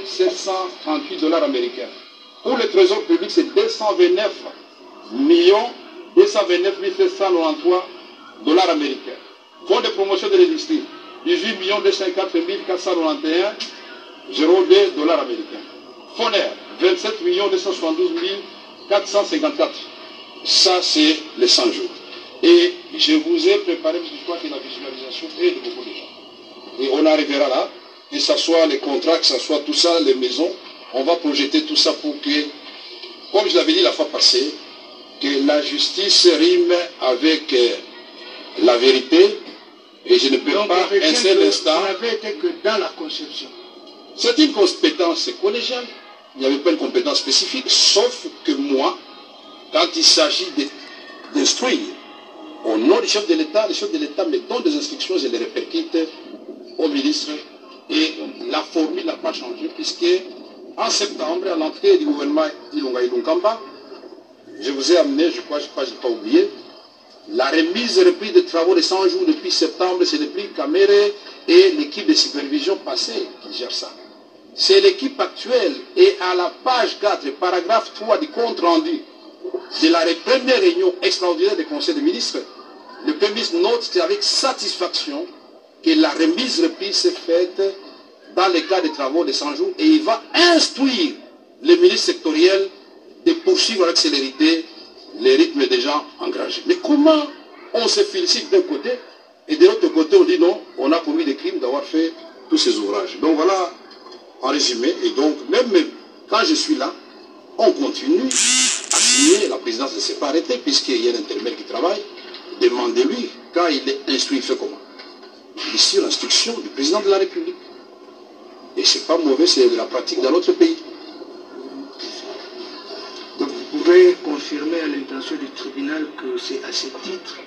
738 dollars américains. Pour le trésor public, c'est 229 793 dollars américains. Fonds de promotion de l'industrie, 18 204 491,02 dollars américains. Fonds 27 272 454. Ça, c'est les 100 jours. Et je vous ai préparé, parce que je crois que la visualisation est de beaucoup de gens. Et on arrivera là, que ce soit les contrats, que ce soit tout ça, les maisons, on va projeter tout ça pour que, comme je l'avais dit la fois passée, que la justice rime avec la vérité, et je ne peux pas un seul instant... Vous n'avez été que dans la conception. C'est une compétence collégiale. Il n'y avait pas une compétence spécifique, sauf que moi, quand il s'agit d'instruire au nom du chef de l'État, le chef de l'État me donne des instructions, je les répercute au ministre, et la formule n'a pas changé, puisque en septembre, à l'entrée du gouvernement Ilunga Ilunkamba, je vous ai amené, je crois que je n'ai pas oublié, la remise et reprise de travaux de 100 jours depuis septembre, c'est depuis Kamere et l'équipe de supervision passée qui gère ça. C'est l'équipe actuelle, et à la page 4, paragraphe 3 du compte rendu de la première réunion extraordinaire du Conseil des ministres, le Premier ministre note avec satisfaction que la remise reprise s'est faite dans le cas des travaux de 100 jours, et il va instruire les ministres sectoriels de poursuivre avec célérité les rythmes déjà engagés. Mais comment on se félicite d'un côté, et de l'autre côté on dit non, on a commis des crimes d'avoir fait tous ces ouvrages. Donc voilà, en résumé, et donc même quand je suis là, on continue à signer, la présidence ne s'est pas arrêtée, puisqu'il y a l'intérimaire qui travaille, demandez-lui, quand il est instruit, il fait comment? Il est sur l'instruction du président de la République. Et c'est pas mauvais, c'est de la pratique dans notre pays. Donc vous pouvez confirmer à l'intention du tribunal que c'est à ce titre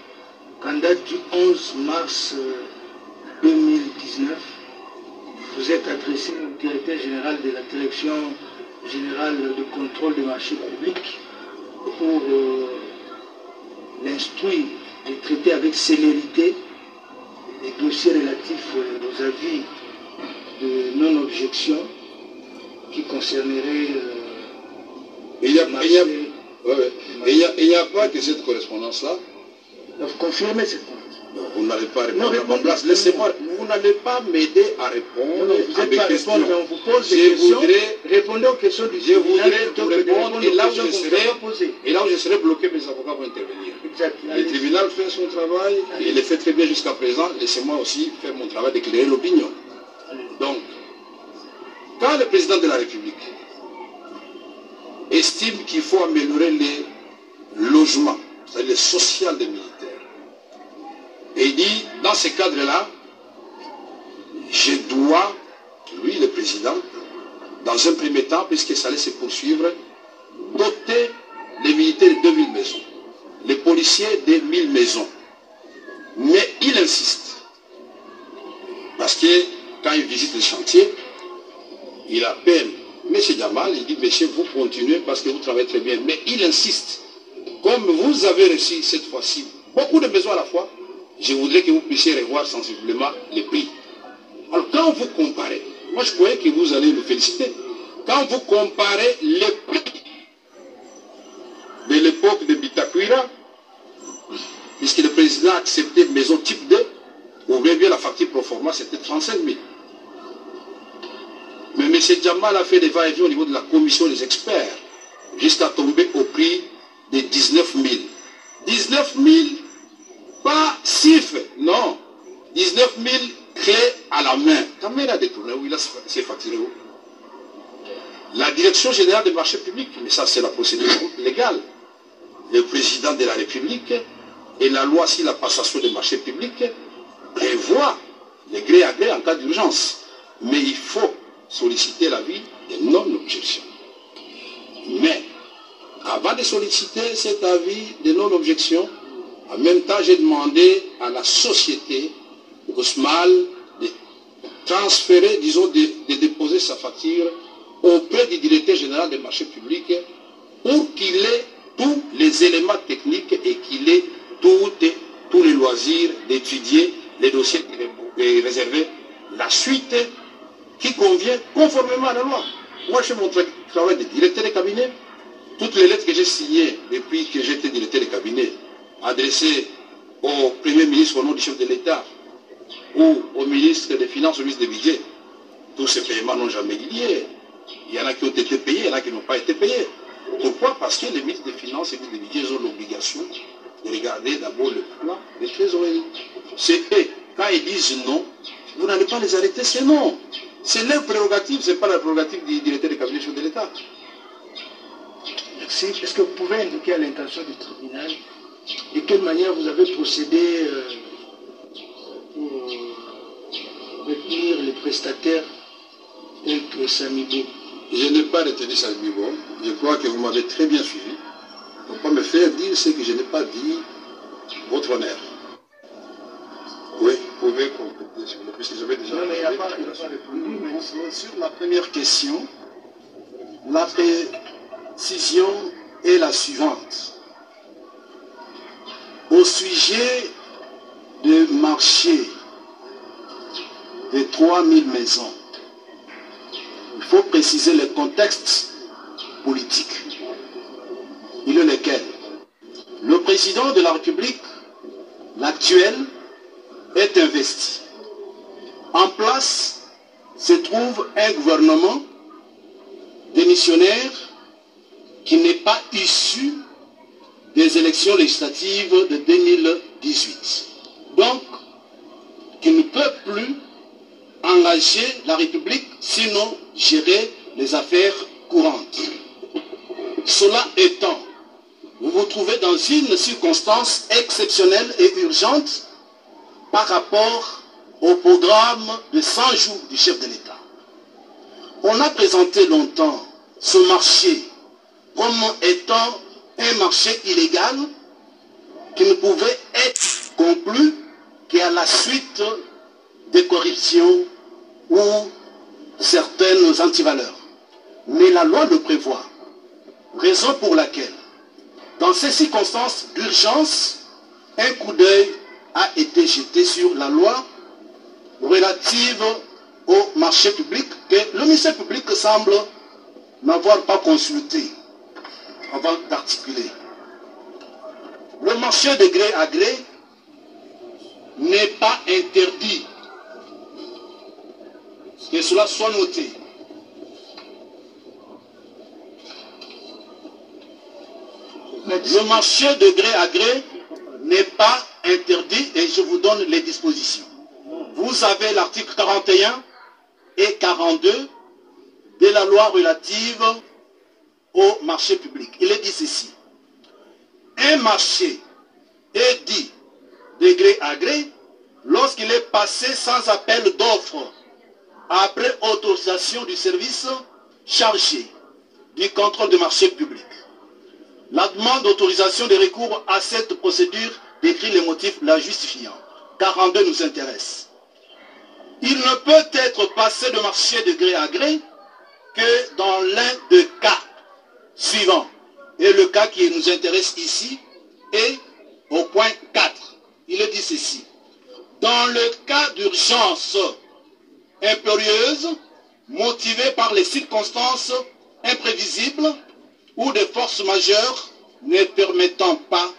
qu'en date du 11 mars 2019, vous êtes adressé au directeur général de la Direction générale de contrôle des marchés publics pour l'instruire et traiter avec célérité les dossiers relatifs aux avis de non-objection qui concerneraient il n'y a pas que cette correspondance-là. Vous confirmez cette correspondance. Vous n'allez pas répondre à ma place. Laissez-moi. Vous n'allez pas m'aider à répondre à mes questions. On vous pose des questions. Répondez aux questions du tribunal. Je voudrais vous répondre, et là où je serai bloqué, mes avocats vont intervenir. Exactement. Le tribunal fait son travail, et il le fait très bien jusqu'à présent. Laissez-moi aussi faire mon travail d'éclairer l'opinion. Donc, quand le président de la République estime qu'il faut améliorer les logements, c'est-à-dire le social des militaires, et il dit, dans ce cadre-là, je dois, lui le président, dans un premier temps, puisque ça allait se poursuivre, doter les militaires de 2000 maisons, les policiers de 1000 maisons. Mais il insiste, parce que quand il visite le chantier, il appelle M. Jamal, il dit, monsieur, vous continuez parce que vous travaillez très bien. Mais il insiste, comme vous avez reçu cette fois-ci beaucoup de maisons à la fois, je voudrais que vous puissiez revoir sensiblement les prix. Alors quand vous comparez, moi je croyais que vous allez me féliciter, quand vous comparez les prix de l'époque de Bitakwira, puisque le président a accepté maison type 2, ou bien la facture pro forma c'était 35 000. Mais M. Jamal a fait des va-et-vient au niveau de la commission des experts, jusqu'à tomber au prix de 19 000. 19 000, pas CIF, non. 19 000 clés à la main. Quand il a détourné, où il a ses facturé où? La direction générale des marchés publics, mais ça c'est la procédure légale. Le président de la République et la loi sur la passation des marchés publics prévoit les gré à gré en cas d'urgence. Mais il faut solliciter l'avis des non-objections. Mais, avant de solliciter cet avis de non-objection, en même temps, j'ai demandé à la société Osmal de transférer, disons, de déposer sa facture auprès du directeur général des marchés publics pour qu'il ait tous les éléments techniques et qu'il ait tous les loisirs d'étudier les dossiers réservés, la suite qui convient conformément à la loi. Moi, je fais mon travail de directeur de cabinet. Toutes les lettres que j'ai signées depuis que j'étais directeur de cabinet, adressées au Premier ministre au nom du chef de l'État, ou au ministre des Finances, au ministre des Budgets, tous ces paiements n'ont jamais eu lieu. Il y en a qui ont été payés, il y en a qui n'ont pas été payés. Pourquoi? Parce que les ministres des Finances et des Budgets ont l'obligation de regarder d'abord le plan des trésoreries. C'est eux, quand ils disent non, vous n'allez pas les arrêter, c'est non. C'est leur prérogative, ce n'est pas la prérogative du directeur de cabinet de l'État. Merci. Est-ce que vous pouvez indiquer à l'intention du tribunal de quelle manière vous avez procédé pour retenir les prestataires tels que Samibo? Je n'ai pas retenu Samibo. Je crois que vous m'avez très bien suivi. Il ne faut pas me faire dire ce que je n'ai pas dit, votre honneur. Oui, vous pouvez compléter sur le plus que j'avais déjà. Non, mais il n'a pas répondu. Mais sur la première question, la précision est la suivante. Au sujet du marché de 3000 maisons, il faut préciser le contexte politique. Il est lequel? Le président de la République, l'actuel, est investi. En place se trouve un gouvernement démissionnaire qui n'est pas issu des élections législatives de 2018. Donc, qui ne peut plus engager la République, sinon gérer les affaires courantes. Cela étant, vous vous trouvez dans une circonstance exceptionnelle et urgente par rapport au programme de 100 jours du chef de l'État. On a présenté longtemps ce marché comme étant un marché illégal qui ne pouvait être conclu qu'à la suite des corruptions ou certaines antivaleurs. Mais la loi le prévoit, raison pour laquelle, dans ces circonstances d'urgence, un coup d'œil a été jeté sur la loi relative au marché public que le ministère public semble n'avoir pas consulté avant d'articuler. Le marché de gré à gré n'est pas interdit. Que cela soit noté. Le marché de gré à gré n'est pas interdit et je vous donne les dispositions. Vous avez l'article 41 et 42 de la loi relative au marché public. Il est dit ceci. Un marché est dit de gré à gré lorsqu'il est passé sans appel d'offres après autorisation du service chargé du contrôle du marché public. La demande d'autorisation de recours à cette procédure décrit les motifs la justifiant. 42 nous intéresse. Il ne peut être passé de marché de gré à gré que dans l'un des cas suivants. Et le cas qui nous intéresse ici est au point 4. Il est dit ceci. Dans le cas d'urgence impérieuse, motivée par les circonstances imprévisibles ou des forces majeures ne permettant pas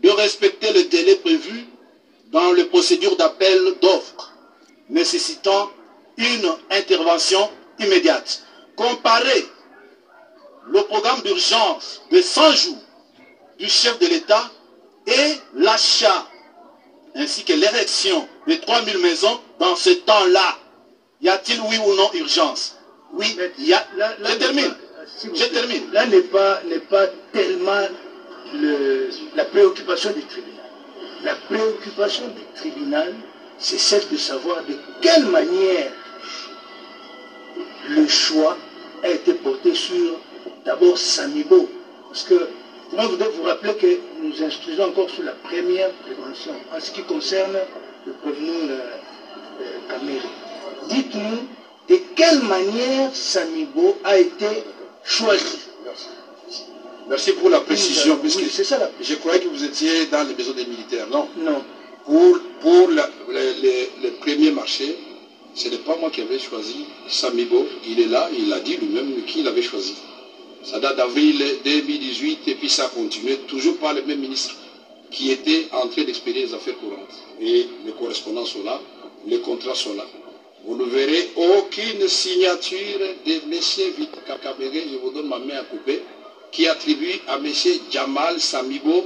de respecter le délai prévu dans les procédures d'appel d'offres, nécessitant une intervention immédiate. Comparez le programme d'urgence de 100 jours du chef de l'État et l'achat ainsi que l'érection de 3000 maisons dans ce temps-là. Y a-t-il oui ou non urgence? Oui, il y a. Je termine. Je termine. Là n'est pas tellement la préoccupation du tribunal. La préoccupation du tribunal, c'est celle de savoir de quelle manière le choix a été porté sur d'abord Samibo. Parce que moi, je voudrais vous rappeler que nous instruisons encore sur la première prévention en ce qui concerne le prévenu Kamere. Dites-nous de quelle manière Samibo a été choisi. Merci pour la précision, puisque oui, c'est ça la je croyais que vous étiez dans les maisons des militaires, non? Non. Pour le premier marché, Ce n'est pas moi qui avais choisi Samibo. Il est là, il a dit lui-même qui l'avait choisi. Ça date d'avril 2018 et puis ça a continué, toujours par les mêmes ministres qui étaient en train d'expédier les affaires courantes. Et les correspondants sont là, les contrats sont là. Vous ne verrez aucune signature de M. Vita Kakamere, je vous donne ma main à couper, qui attribue à M. Jamal Samibo